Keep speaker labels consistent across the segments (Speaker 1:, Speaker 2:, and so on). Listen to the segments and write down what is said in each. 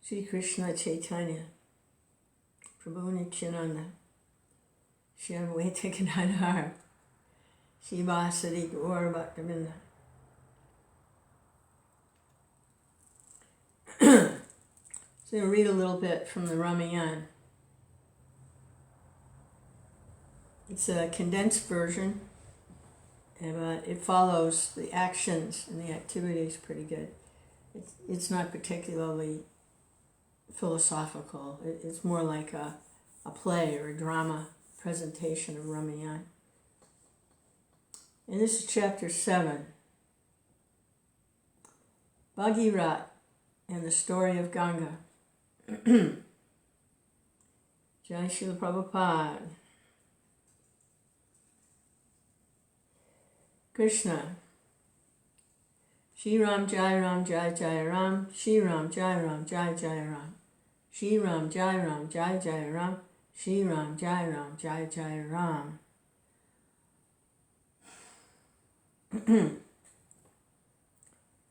Speaker 1: Sri Krishna Chaitanya, Prabhu Nityananda, Shri Advaita Gadadhar, Shivasari Gaur Bhaktavinda. So I'm going to read a little bit from the Ramayana. It's a condensed version, but it follows the actions and the activities pretty good. It's not particularly philosophical. It's more like a play or a drama presentation of Ramayana. And this is chapter 7. Bhagiratha and the story of Ganga. Jai Srila Prabhupada. Krishna. Shri Ram Jai Ram Jai Jai Ram. Shri Ram Jai Ram Jai Jai Ram. Shri Ram Jai Ram Jai Jai Ram. Shri Ram Jai Ram Jai Jai Ram.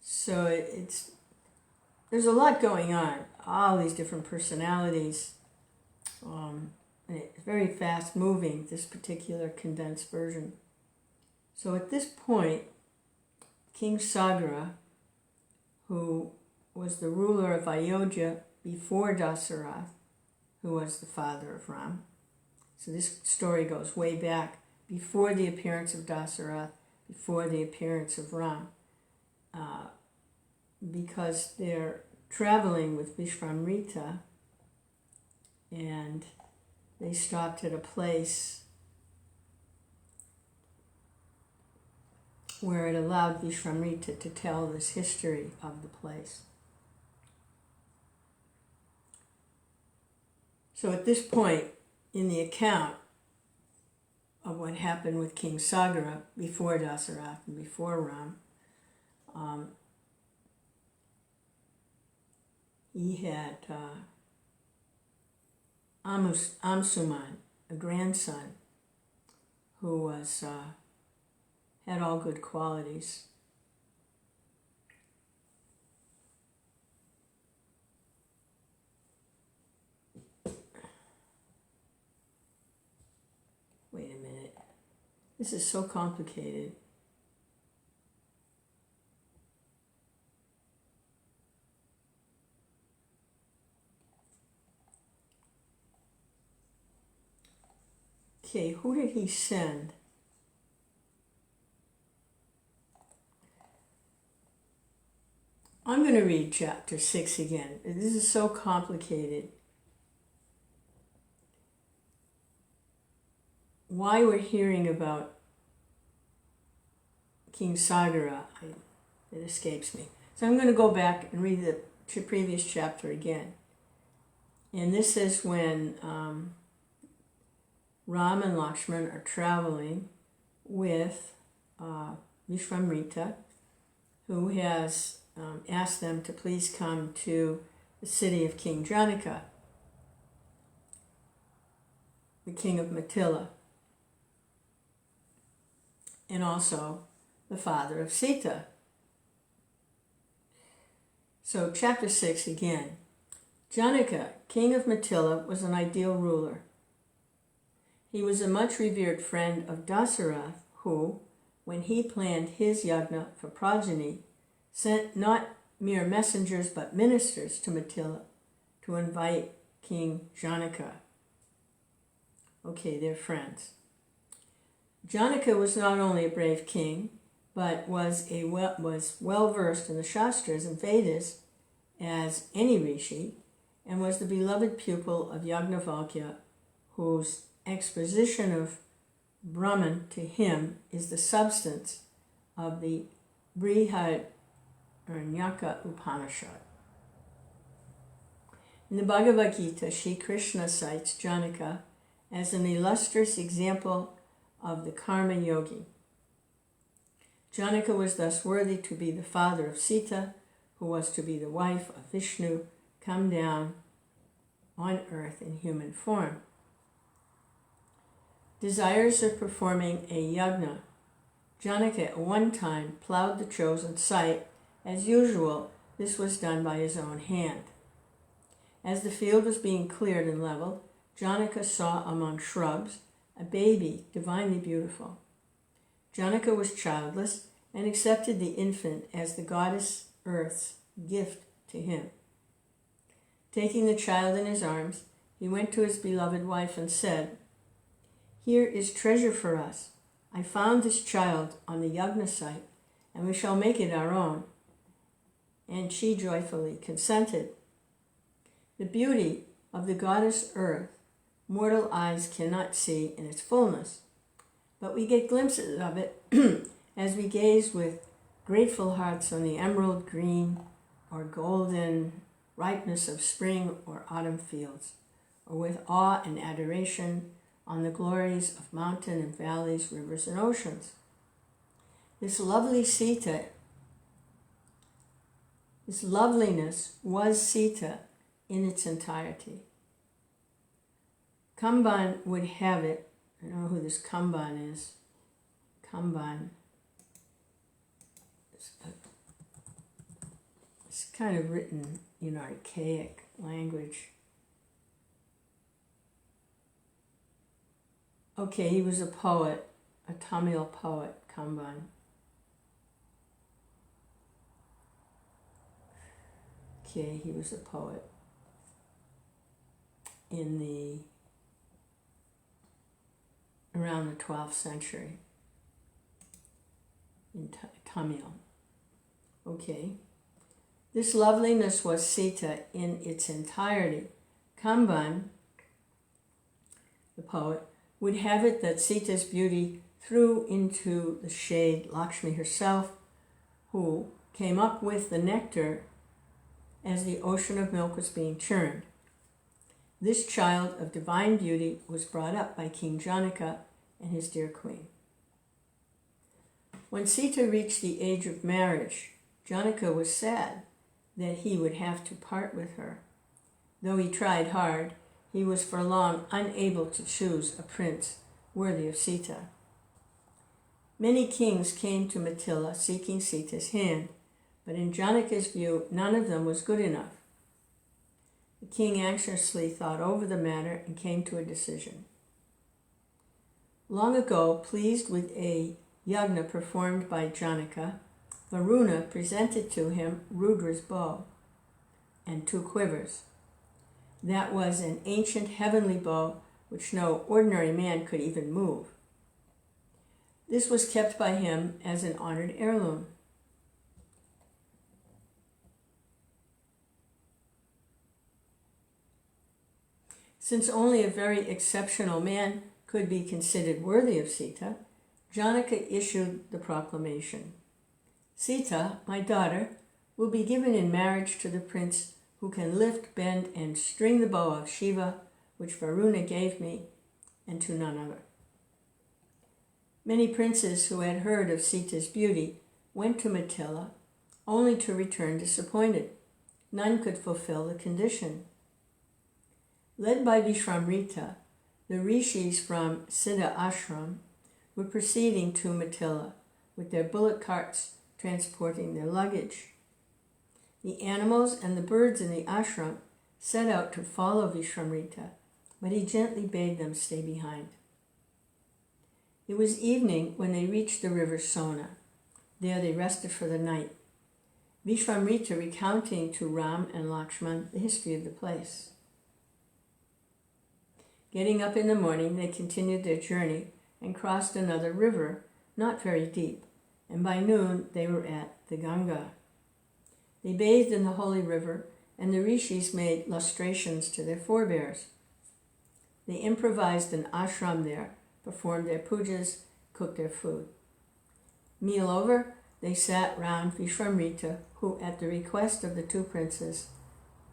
Speaker 1: So there's a lot going on. All these different personalities. And it's very fast moving, this particular condensed version. So at this point, King Sagara, who was the ruler of Ayodhya before Dasarath, who was the father of Ram. So this story goes way back, before the appearance of Dasarath, before the appearance of Ram, because they're traveling with Vishvamrita, and they stopped at a place where it allowed Vishvamrita to tell this history of the place. So at this point in the account of what happened with King Sagara before Dasarath and before Ram, he had Amsuman, a grandson, who was had all good qualities. Wait a minute. This is so complicated. Okay, who did he send? I'm going to read chapter 6 again. This is so complicated. Why we're hearing about King Sagara, it escapes me. So I'm going to go back and read the previous chapter again. And this is when Ram and Lakshman are traveling with Vishvamrita, who has asked them to please come to the city of King Janaka, the king of Mithila, and also the father of Sita. So chapter 6 again. Janaka, king of Mithila, was an ideal ruler. He was a much revered friend of Dasarath, who, when he planned his yajna for progeny, sent not mere messengers but ministers to Mithila to invite King Janaka. Okay, they're friends. Janaka was not only a brave king, but was well versed in the Shastras and Vedas as any rishi, and was the beloved pupil of Yajnavalkya, whose exposition of Brahman to him is the substance of the Brihadaranyaka Upanishad. In the Bhagavad Gita, Sri Krishna cites Janaka as an illustrious example of the karma yogi. Janaka was thus worthy to be the father of Sita, who was to be the wife of Vishnu, come down on earth in human form. Desirous of performing a yajna, Janaka at one time plowed the chosen site. As usual, this was done by his own hand. As the field was being cleared and leveled, Janaka saw among shrubs a baby divinely beautiful. Janaka was childless and accepted the infant as the goddess Earth's gift to him. Taking the child in his arms, he went to his beloved wife and said, "Here is treasure for us. I found this child on the yagna site, and we shall make it our own." And she joyfully consented. The beauty of the goddess Earth, mortal eyes cannot see in its fullness, but we get glimpses of it as we gaze with grateful hearts on the emerald green or golden ripeness of spring or autumn fields, or with awe and adoration on the glories of mountain and valleys, rivers and oceans. This loveliness was Sita in its entirety. Kamban would have it, I don't know who this Kamban is. Kamban. It's kind of written in archaic language. Okay, he was a poet, a Tamil poet, Kamban. Okay, he was a poet around the 12th century in Tamil. Okay. This loveliness was Sita in its entirety. Kamban, the poet, would have it that Sita's beauty threw into the shade Lakshmi herself, who came up with the nectar as the ocean of milk was being churned. This child of divine beauty was brought up by King Janaka and his dear queen. When Sita reached the age of marriage, Janaka was sad that he would have to part with her. Though he tried hard, he was for long unable to choose a prince worthy of Sita. Many kings came to Mithila seeking Sita's hand, but in Janaka's view, none of them was good enough. The king anxiously thought over the matter and came to a decision. Long ago, pleased with a yagna performed by Janaka, Varuna presented to him Rudra's bow and 2 quivers. That was an ancient heavenly bow which no ordinary man could even move. This was kept by him as an honored heirloom. Since only a very exceptional man could be considered worthy of Sita, Janaka issued the proclamation. "Sita, my daughter, will be given in marriage to the prince who can lift, bend, and string the bow of Shiva, which Varuna gave me, and to none other." Many princes who had heard of Sita's beauty went to Mithila, only to return disappointed. None could fulfill the condition. Led by Vishwamrita, the rishis from Siddha Ashram were proceeding to Mithila with their bullock carts transporting their luggage. The animals and the birds in the ashram set out to follow Vishwamrita, but he gently bade them stay behind. It was evening when they reached the river Sona. There they rested for the night, Vishwamrita recounting to Ram and Lakshman the history of the place. Getting up in the morning, they continued their journey and crossed another river, not very deep, and by noon they were at the Ganga. They bathed in the holy river, and the rishis made lustrations to their forebears. They improvised an ashram there, performed their pujas, cooked their food. Meal over, they sat round Vishwamrita, who, at the request of the 2 princes,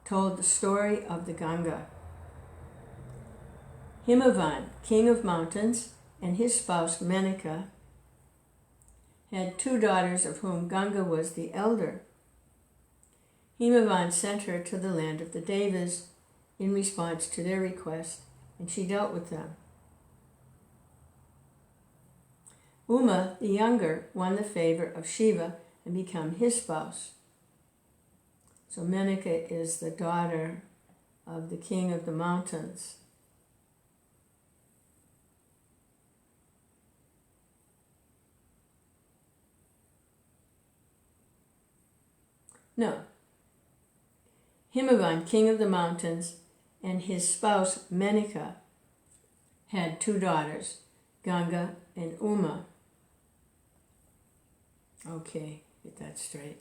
Speaker 1: told the story of the Ganga. Himavan, king of mountains, and his spouse Menaka had 2 daughters, of whom Ganga was the elder. Himavan sent her to the land of the Devas in response to their request, and she dealt with them. Uma, the younger, won the favor of Shiva and became his spouse. So Menaka is the daughter of the king of the mountains. No. Himavan, king of the mountains, and his spouse Menika had 2 daughters, Ganga and Uma. Okay, get that straight.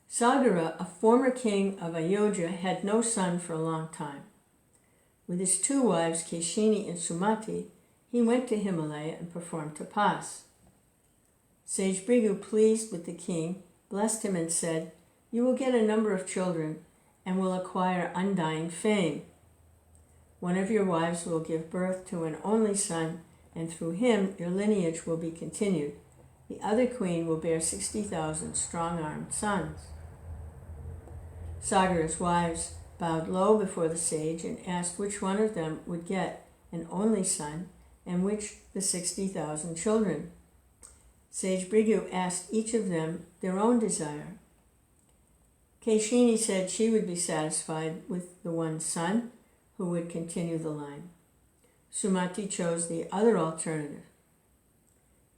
Speaker 1: Sagara, a former king of Ayodhya, had no son for a long time. With his 2 wives, Keshini and Sumati, he went to Himalaya and performed tapas. Sage Bhrigu, pleased with the king, blessed him and said, "You will get a number of children and will acquire undying fame. One of your wives will give birth to an only son, and through him your lineage will be continued. The other queen will bear 60,000 strong-armed sons." Sagara's wives bowed low before the sage and asked which one of them would get an only son and which the 60,000 children. Sage Bhrigu asked each of them their own desire. Keshini said she would be satisfied with the one son who would continue the line. Sumati chose the other alternative.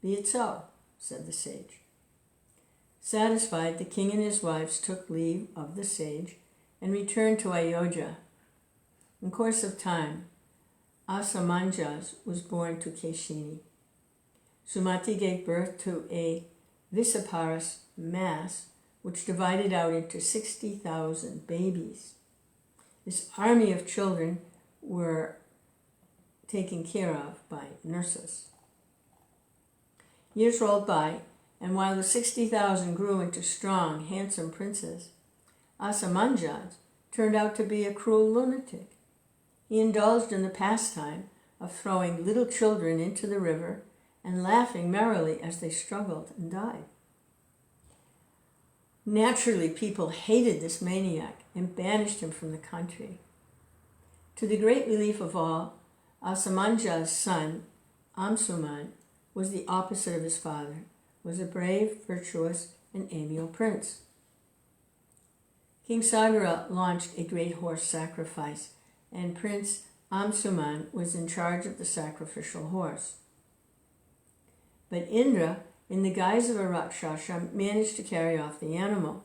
Speaker 1: "Be it so," said the sage. Satisfied, the king and his wives took leave of the sage and returned to Ayodhya. In course of time, Asamanjas was born to Keshini. Sumati gave birth to a Visaparas mass, which divided out into 60,000 babies. This army of children were taken care of by nurses. Years rolled by, and while the 60,000 grew into strong, handsome princes, Asamanjas turned out to be a cruel lunatic. He indulged in the pastime of throwing little children into the river and laughing merrily as they struggled and died. Naturally, people hated this maniac and banished him from the country. To the great relief of all, Asamanja's son, Amsuman, was the opposite of his father, was a brave, virtuous, and amiable prince. King Sagara launched a great horse sacrifice, and Prince Amsuman was in charge of the sacrificial horse. But Indra, in the guise of a Rakshasa, managed to carry off the animal.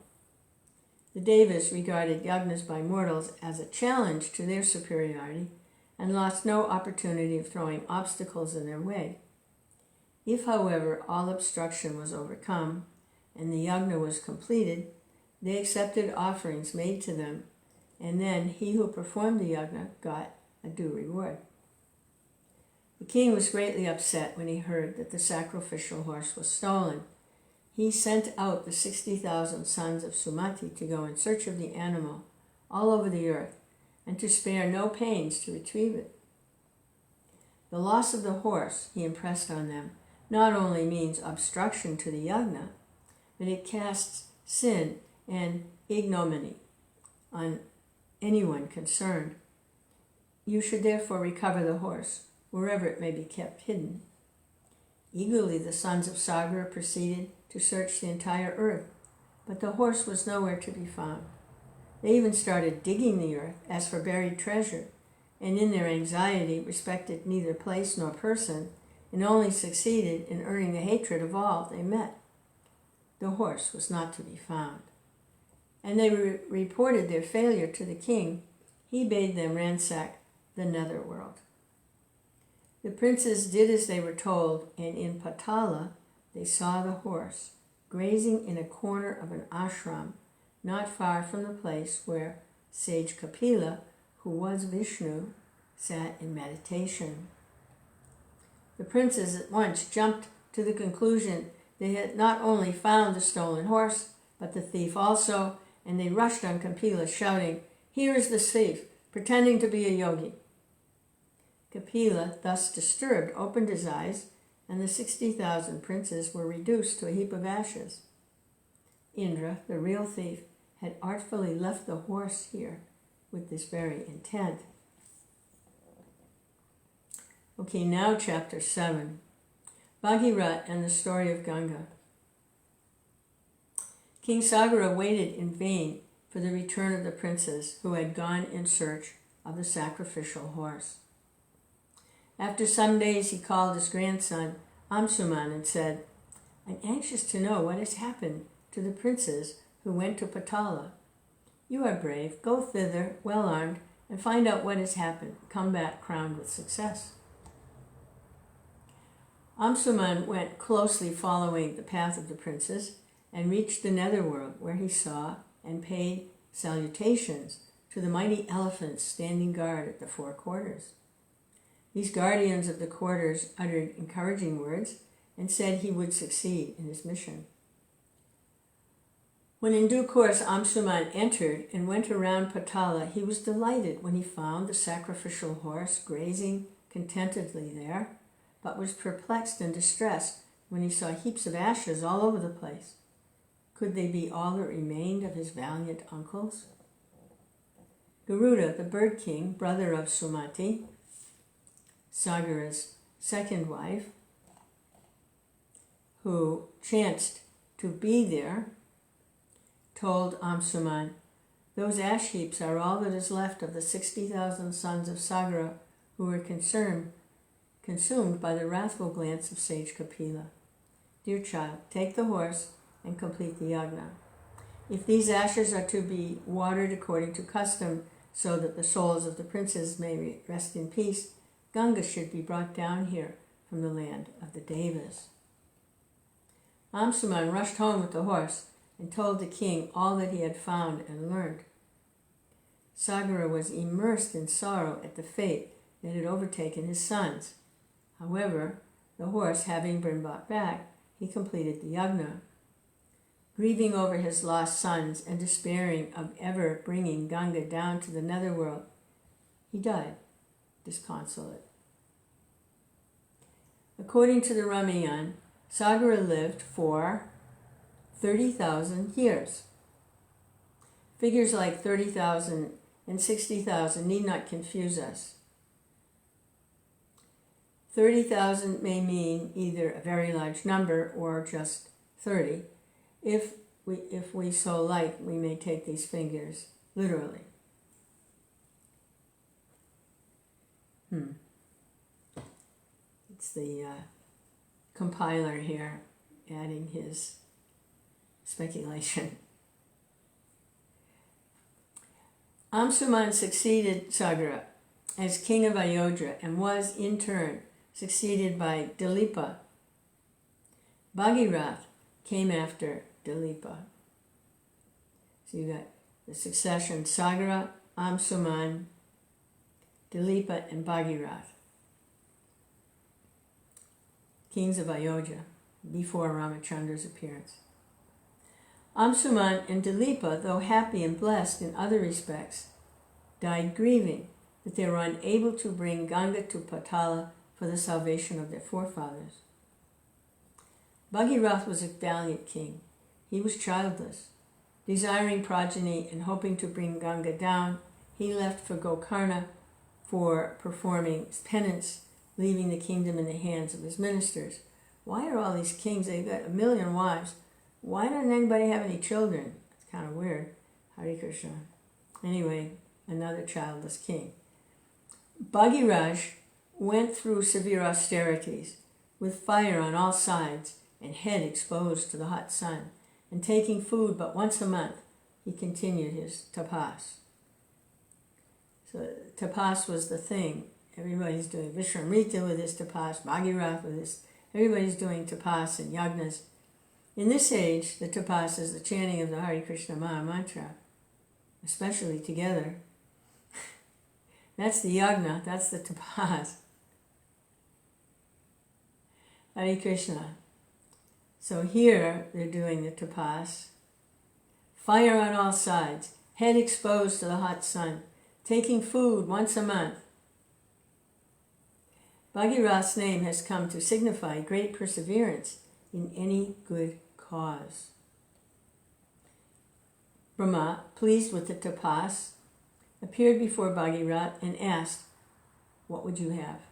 Speaker 1: The Devas regarded yagnas by mortals as a challenge to their superiority and lost no opportunity of throwing obstacles in their way. If, however, all obstruction was overcome and the yagna was completed, they accepted offerings made to them, and then he who performed the yagna got a due reward. The king was greatly upset when he heard that the sacrificial horse was stolen. He sent out the 60,000 sons of Sumati to go in search of the animal all over the earth and to spare no pains to retrieve it. The loss of the horse, he impressed on them, not only means obstruction to the yagna, but it casts sin and ignominy on anyone concerned. You should therefore recover the horse, wherever it may be kept hidden. Eagerly the sons of Sagara proceeded to search the entire earth, but the horse was nowhere to be found. They even started digging the earth as for buried treasure, and in their anxiety respected neither place nor person, and only succeeded in earning the hatred of all they met. The horse was not to be found. And they reported their failure to the king. He bade them ransack the netherworld. The princes did as they were told, and in Patala they saw the horse grazing in a corner of an ashram not far from the place where sage Kapila, who was Vishnu, sat in meditation. The princes at once jumped to the conclusion they had not only found the stolen horse, but the thief also, and they rushed on Kapila shouting, "Here is the thief, pretending to be a yogi." Kapila, thus disturbed, opened his eyes, and the 60,000 princes were reduced to a heap of ashes. Indra, the real thief, had artfully left the horse here with this very intent. Okay, now chapter 7. Bhagiratha and the story of Ganga. King Sagara waited in vain for the return of the princes who had gone in search of the sacrificial horse. After some days he called his grandson Amsuman and said, "I'm anxious to know what has happened to the princes who went to Patala. You are brave. Go thither, well armed, and find out what has happened. Come back crowned with success." Amsuman went closely following the path of the princes and reached the netherworld, where he saw and paid salutations to the mighty elephants standing guard at the four quarters. These guardians of the quarters uttered encouraging words and said he would succeed in his mission. When in due course Amsuman entered and went around Patala, he was delighted when he found the sacrificial horse grazing contentedly there, but was perplexed and distressed when he saw heaps of ashes all over the place. Could they be all that remained of his valiant uncles? Garuda, the bird king, brother of Sumati, Sagara's second wife, who chanced to be there, told Amsuman, "Those ash heaps are all that is left of the 60,000 sons of Sagara who were consumed by the wrathful glance of sage Kapila. Dear child, take the horse and complete the yagna. If these ashes are to be watered according to custom, so that the souls of the princes may rest in peace, Ganga should be brought down here from the land of the Devas." Amsuman rushed home with the horse and told the king all that he had found and learned. Sagara was immersed in sorrow at the fate that had overtaken his sons. However, the horse having been brought back, he completed the yagna. Grieving over his lost sons and despairing of ever bringing Ganga down to the netherworld, he died disconsolate. According to the Ramayana, Sagara lived for 30,000 years. Figures like 30,000 and 60,000 need not confuse us. 30,000 may mean either a very large number or just 30. If we so like, we may take these figures literally. It's the compiler here adding his speculation. Amsuman succeeded Sagara as king of Ayodhya and was in turn succeeded by Dilipa. Bhagiratha came after Dilipa. So you got the succession: Sagara, Amsuman, Dilipa, and Bhagiratha. Kings of Ayodhya, before Ramachandra's appearance. Amsuman and Dilipa, though happy and blessed in other respects, died grieving that they were unable to bring Ganga to Patala for the salvation of their forefathers. Bhagiratha was a valiant king. He was childless. Desiring progeny and hoping to bring Ganga down, he left for Gokarna for performing penance, leaving the kingdom in the hands of his ministers. Why are all these kings, they've got 1,000,000 wives, why doesn't anybody have any children? It's kind of weird. Hare Krishna. Anyway, another childless king. Bhagiraj went through severe austerities, with fire on all sides and head exposed to the hot sun, and taking food but once a month, he continued his tapas. So tapas was the thing. Everybody's doing Vishramrita with his tapas, Bhagirath with his, everybody's doing tapas and yagnas. In this age, the tapas is the chanting of the Hare Krishna Maha Mantra, especially together. That's the yagna, that's the tapas. Hare Krishna. So here they're doing the tapas. Fire on all sides, head exposed to the hot sun, taking food once a month. Bhagirath's name has come to signify great perseverance in any good cause. Brahma, pleased with the tapas, appeared before Bhagirath and asked, "What would you have?"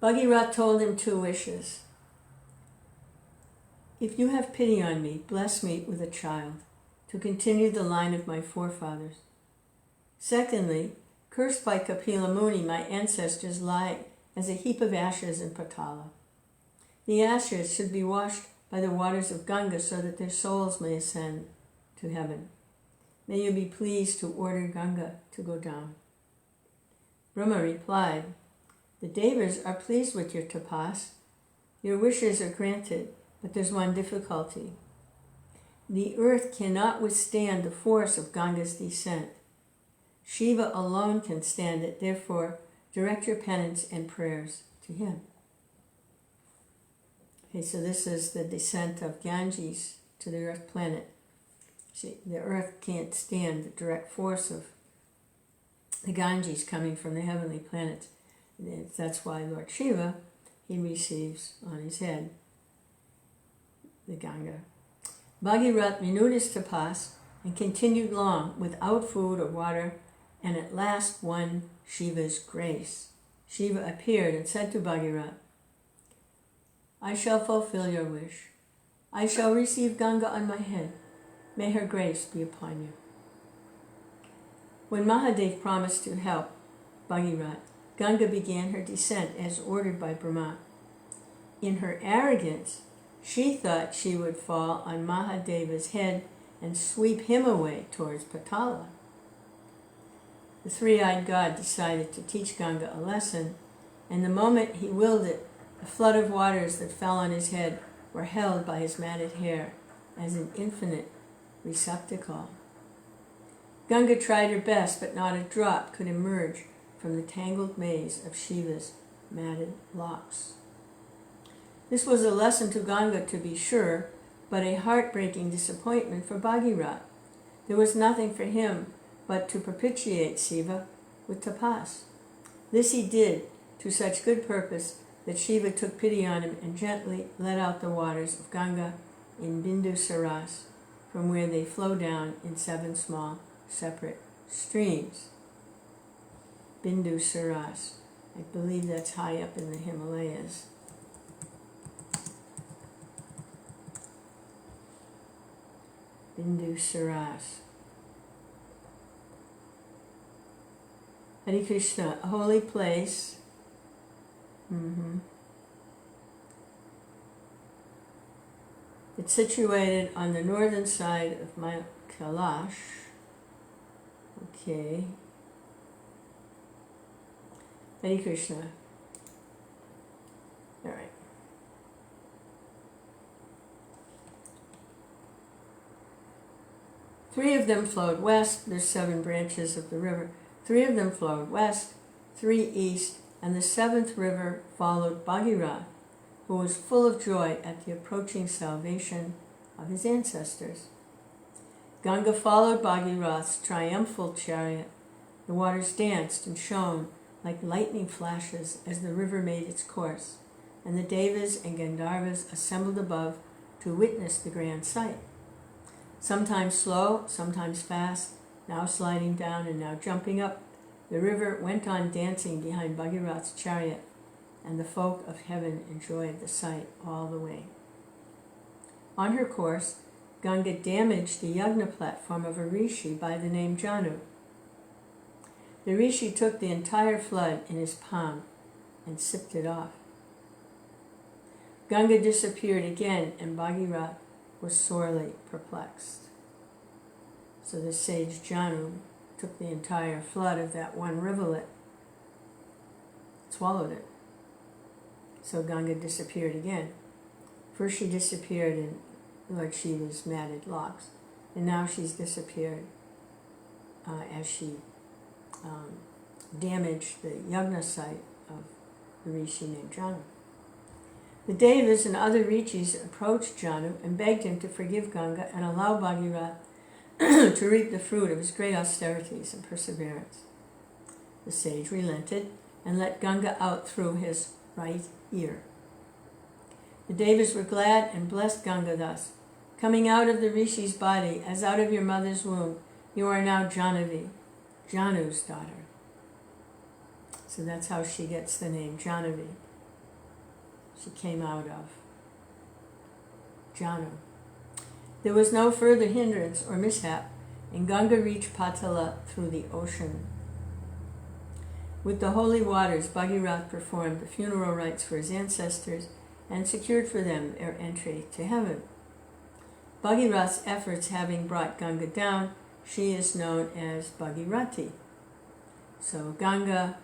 Speaker 1: Bhagirath told him 2 wishes. "If you have pity on me, bless me with a child. to continue the line of my forefathers. Secondly, cursed by Kapila Muni, my ancestors lie as a heap of ashes in Patala. The ashes should be washed by the waters of Ganga so that their souls may ascend to heaven. May you be pleased to order Ganga to go down. Brahma replied, the Devas are pleased with your tapas. Your wishes are granted, but there's one difficulty. The earth cannot withstand the force of Ganga's descent. Shiva alone can stand it, therefore direct your penance and prayers to him. Okay, so this is the descent of Ganges to the earth planet. See, the earth can't stand the direct force of the Ganges coming from the heavenly planets. That's why Lord Shiva, he receives on his head the Ganga. Bhagiratha renewed his tapas and continued long without food or water, and at last won Shiva's grace. Shiva appeared and said to Bhagiratha, I shall fulfill your wish. I shall receive Ganga on my head. May her grace be upon you. When Mahadev promised to help Bhagiratha, Ganga began her descent as ordered by Brahma. In her arrogance, she thought she would fall on Mahadeva's head and sweep him away towards Patala. The three-eyed god decided to teach Ganga a lesson, and the moment he willed it, the flood of waters that fell on his head were held by his matted hair as an infinite receptacle. Ganga tried her best, but not a drop could emerge from the tangled maze of Shiva's matted locks. This was a lesson to Ganga, to be sure, but a heartbreaking disappointment for Bhagiratha. There was nothing for him but to propitiate Shiva with tapas. This he did to such good purpose that Shiva took pity on him and gently let out the waters of Ganga in Bindu Saras, from where they flow down in 7 small separate streams. Bindu Saras, I believe that's high up in the Himalayas. Bindu Saras. Hare Krishna, a holy place. It's situated on the northern side of Mount Kailash. Okay. Hare Krishna. All right. Three of them flowed west. There's 7 branches of the river. 3 of them flowed west, 3 east, and the 7th river followed Bhagiratha, who was full of joy at the approaching salvation of his ancestors. Ganga followed Bhagiratha's triumphal chariot. The waters danced and shone like lightning flashes as the river made its course, and the Devas and Gandharvas assembled above to witness the grand sight. Sometimes slow, sometimes fast, now sliding down and now jumping up, the river went on dancing behind Bhagiratha's chariot, and the folk of heaven enjoyed the sight all the way. On her course, Ganga damaged the yagna platform of a rishi by the name Janu. The rishi took the entire flood in his palm and sipped it off. Ganga disappeared again, and Bhagiratha was sorely perplexed. So the sage Janu took the entire flood of that one rivulet, swallowed it. So Ganga disappeared again. First she disappeared in Lord Shiva's matted locks, and now she's disappeared as she damaged the yagna site of the rishi named Janu. The Devas and other rishis approached Janu and begged him to forgive Ganga and allow Bhagiratha to reap the fruit of his great austerities and perseverance. The sage relented and let Ganga out through his right ear. The Devas were glad and blessed Ganga thus. Coming out of the rishi's body, as out of your mother's womb, you are now Jahnavi, Janu's daughter. So that's how she gets the name Jahnavi. She came out of Janu. There was no further hindrance or mishap, and Ganga reached Patala through the ocean. With the holy waters, Bhagiratha performed the funeral rites for his ancestors and secured for them their entry to heaven. Bhagiratha's efforts having brought Ganga down, she is known as Bhagirati. So Ganga,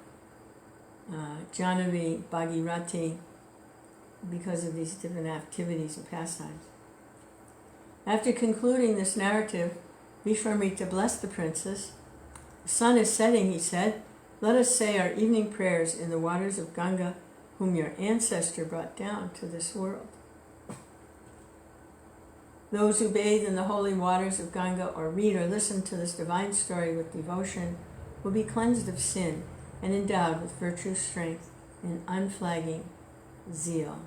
Speaker 1: Jahnavi, Bhagirati, because of these different activities and pastimes. After concluding this narrative, Vishwamitra blessed the princess. The sun is setting, he said. Let us say our evening prayers in the waters of Ganga, whom your ancestor brought down to this world. Those who bathe in the holy waters of Ganga or read or listen to this divine story with devotion will be cleansed of sin and endowed with virtue, strength, and unflagging zeal.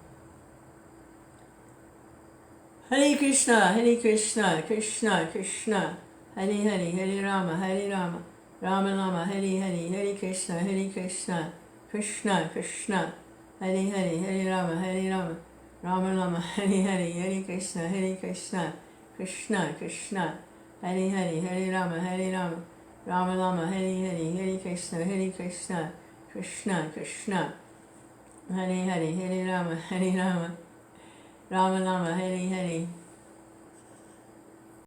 Speaker 1: Hare Krishna, Krishna Krishna, Hare Hare, Hare Rama, Rama Rama, Hare Hare, Hare Krishna, Krishna Krishna, Hare Hare, Hare Rama, Rama Rama, Hare Hare, Hare Krishna, Krishna Krishna, Hare Hare, Hare Rama, Rama Rama, Hare Hare, Hare Krishna, Krishna Krishna, Hare Hare, Hare Rama, Rama Rama, Hare Hare.